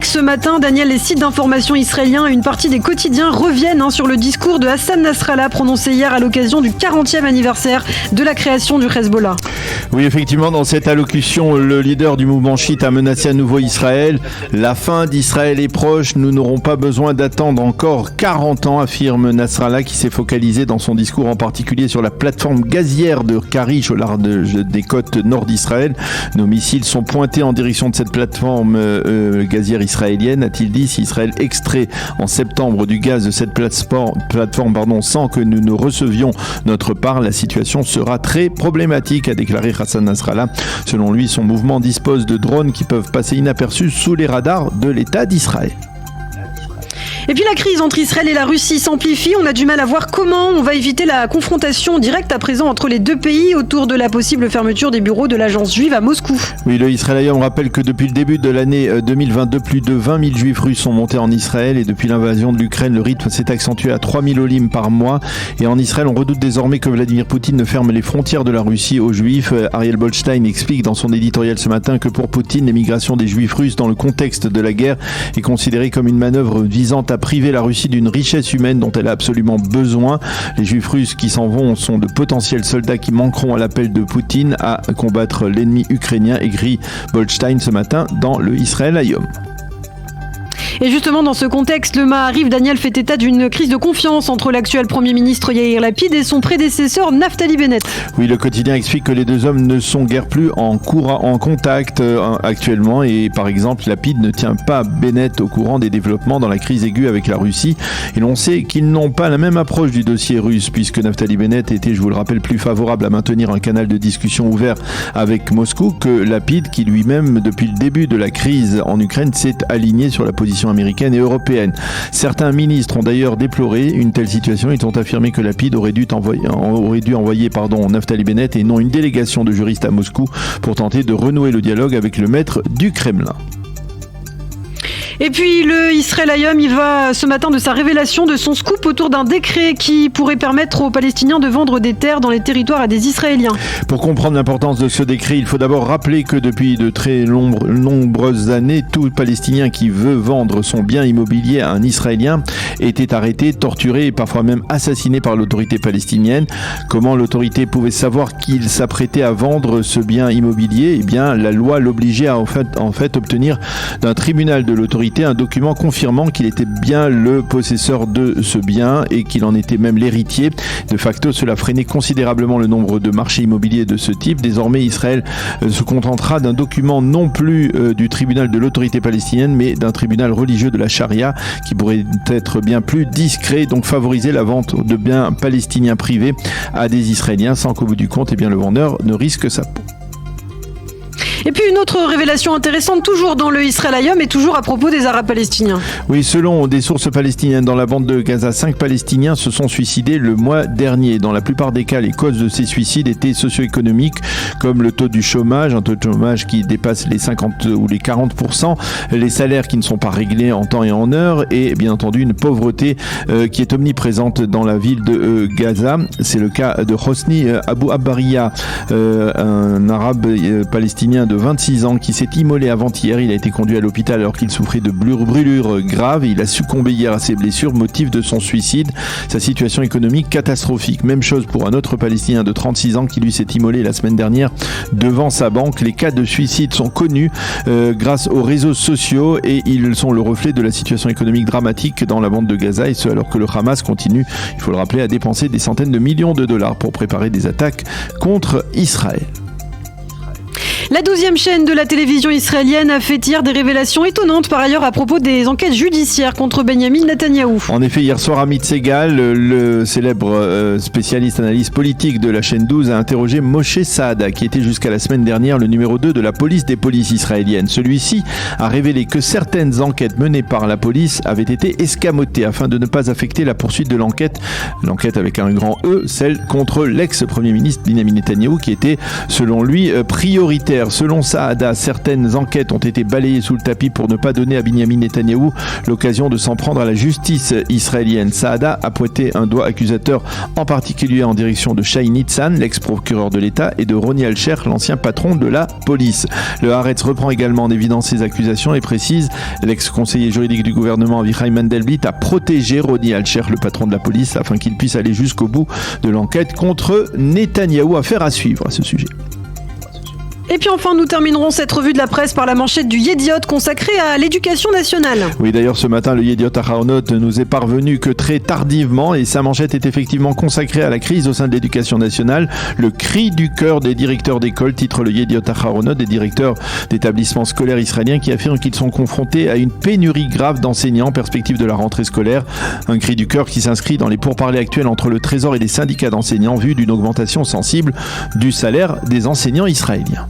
Ce matin, Daniel, les sites d'information israéliens et une partie des quotidiens reviennent sur le discours de Hassan Nasrallah prononcé hier à l'occasion du 40e anniversaire de la création du Hezbollah. Oui, effectivement, dans cette allocution, le leader du mouvement chiite a menacé à nouveau Israël. La fin d'Israël est proche, nous n'aurons pas besoin d'attendre encore 40 ans, affirme Nasrallah, qui s'est focalisé dans son discours en particulier sur la plateforme gazière de Karish au large des côtes nord d'Israël. Nos missiles sont pointés en direction de cette plateforme gazière israélienne, a-t-il dit. Si Israël extrait en septembre du gaz de cette plateforme sans que nous ne recevions notre part, la situation sera très problématique, a déclaré Hassan Nasrallah. Selon lui, son mouvement dispose de drones qui peuvent passer inaperçus sous les radars de l'État d'Israël. Et puis la crise entre Israël et la Russie s'amplifie. On a du mal à voir comment on va éviter la confrontation directe à présent entre les deux pays autour de la possible fermeture des bureaux de l'agence juive à Moscou. Oui, le Israël Hayom rappelle que depuis le début de l'année 2022, plus de 20 000 juifs russes sont montés en Israël et depuis l'invasion de l'Ukraine, le rythme s'est accentué à 3 000 olim par mois. Et en Israël, on redoute désormais que Vladimir Poutine ne ferme les frontières de la Russie aux juifs. Ariel Goldstein explique dans son éditorial ce matin que pour Poutine, l'émigration des juifs russes dans le contexte de la guerre est considérée comme une manœuvre visant à priver la Russie d'une richesse humaine dont elle a absolument besoin. Les juifs russes qui s'en vont sont de potentiels soldats qui manqueront à l'appel de Poutine à combattre l'ennemi ukrainien, écrit Goldstein ce matin dans le Israël Hayom. Et justement, dans ce contexte, le Maariv, Daniel, fait état d'une crise de confiance entre l'actuel Premier ministre Yair Lapid et son prédécesseur Naftali Bennett. Oui, le quotidien explique que les deux hommes ne sont guère plus en contact actuellement et par exemple, Lapid ne tient pas Bennett au courant des développements dans la crise aiguë avec la Russie et l'on sait qu'ils n'ont pas la même approche du dossier russe puisque Naftali Bennett était, je vous le rappelle, plus favorable à maintenir un canal de discussion ouvert avec Moscou que Lapid qui lui-même, depuis le début de la crise en Ukraine, s'est aligné sur la position américaine et européenne. Certains ministres ont d'ailleurs déploré une telle situation. Ils ont affirmé que Lapid aurait dû envoyer Naftali Bennett et non une délégation de juristes à Moscou pour tenter de renouer le dialogue avec le maître du Kremlin. Et puis le Israël Hayom, il va ce matin de sa révélation de son scoop autour d'un décret qui pourrait permettre aux Palestiniens de vendre des terres dans les territoires à des Israéliens. Pour comprendre l'importance de ce décret, il faut d'abord rappeler que depuis de très nombreuses années, tout Palestinien qui veut vendre son bien immobilier à un Israélien était arrêté, torturé et parfois même assassiné par l'autorité palestinienne. Comment l'autorité pouvait savoir qu'il s'apprêtait à vendre ce bien immobilier ? Eh bien, la loi l'obligeait à en fait obtenir d'un tribunal de l'autorité un document confirmant qu'il était bien le possesseur de ce bien et qu'il en était même l'héritier. De facto, cela freinait considérablement le nombre de marchés immobiliers de ce type. Désormais, Israël se contentera d'un document non plus du tribunal de l'autorité palestinienne, mais d'un tribunal religieux de la charia qui pourrait être bien plus discret, donc favoriser la vente de biens palestiniens privés à des Israéliens sans qu'au bout du compte, le vendeur ne risque sa peau. Et puis une autre révélation intéressante, toujours dans le Israël Hayom et toujours à propos des Arabes palestiniens. Oui, selon des sources palestiniennes dans la bande de Gaza, 5 Palestiniens se sont suicidés le mois dernier. Dans la plupart des cas, les causes de ces suicides étaient socio-économiques, comme le taux du chômage, un taux de chômage qui dépasse les 50 ou les 40%, les salaires qui ne sont pas réglés en temps et en heure, et bien entendu une pauvreté qui est omniprésente dans la ville de Gaza. C'est le cas de Hosni Abou Abbaria, un arabe palestinien de 26 ans qui s'est immolé avant-hier. Il a été conduit à l'hôpital alors qu'il souffrait de brûlures graves. Il a succombé hier à ses blessures, motif de son suicide. Sa situation économique catastrophique. Même chose pour un autre Palestinien de 36 ans qui lui s'est immolé la semaine dernière devant sa banque. Les cas de suicide sont connus grâce aux réseaux sociaux et ils sont le reflet de la situation économique dramatique dans la bande de Gaza et ce alors que le Hamas continue, il faut le rappeler, à dépenser des centaines de millions de dollars pour préparer des attaques contre Israël. La 12e chaîne de la télévision israélienne a fait hier des révélations étonnantes par ailleurs à propos des enquêtes judiciaires contre Benjamin Netanyahou. En effet, hier soir, Amit Segal, le célèbre spécialiste analyse politique de la chaîne 12, a interrogé Moshe Saada, qui était jusqu'à la semaine dernière le numéro 2 de la police des polices israéliennes. Celui-ci a révélé que certaines enquêtes menées par la police avaient été escamotées afin de ne pas affecter la poursuite de l'enquête avec un grand E, celle contre l'ex-premier ministre Benjamin Netanyahou, qui était, selon lui, prioritaire. scolaire. Selon Saada, certaines enquêtes ont été balayées sous le tapis pour ne pas donner à Binyamin Netanyahou l'occasion de s'en prendre à la justice israélienne. Saada a pointé un doigt accusateur en particulier en direction de Shai Nitzan, l'ex-procureur de l'État, et de Roni Alcher, l'ancien patron de la police. Le Haaretz reprend également en évidence ces accusations et précise l'ex-conseiller juridique du gouvernement Avichai Mandelblit a protégé Roni Alcher, le patron de la police, afin qu'il puisse aller jusqu'au bout de l'enquête contre Netanyahou. Affaire à suivre à ce sujet. Et puis enfin, nous terminerons cette revue de la presse par la manchette du Yediot consacrée à l'éducation nationale. Oui, d'ailleurs, ce matin, le Yediot Aharonot nous est parvenu que très tardivement et sa manchette est effectivement consacrée à la crise au sein de l'éducation nationale. Le cri du cœur des directeurs d'école, titre le Yediot Aharonot, des directeurs d'établissements scolaires israéliens qui affirment qu'ils sont confrontés à une pénurie grave d'enseignants en perspective de la rentrée scolaire. Un cri du cœur qui s'inscrit dans les pourparlers actuels entre le Trésor et les syndicats d'enseignants, vu d'une augmentation sensible du salaire des enseignants israéliens.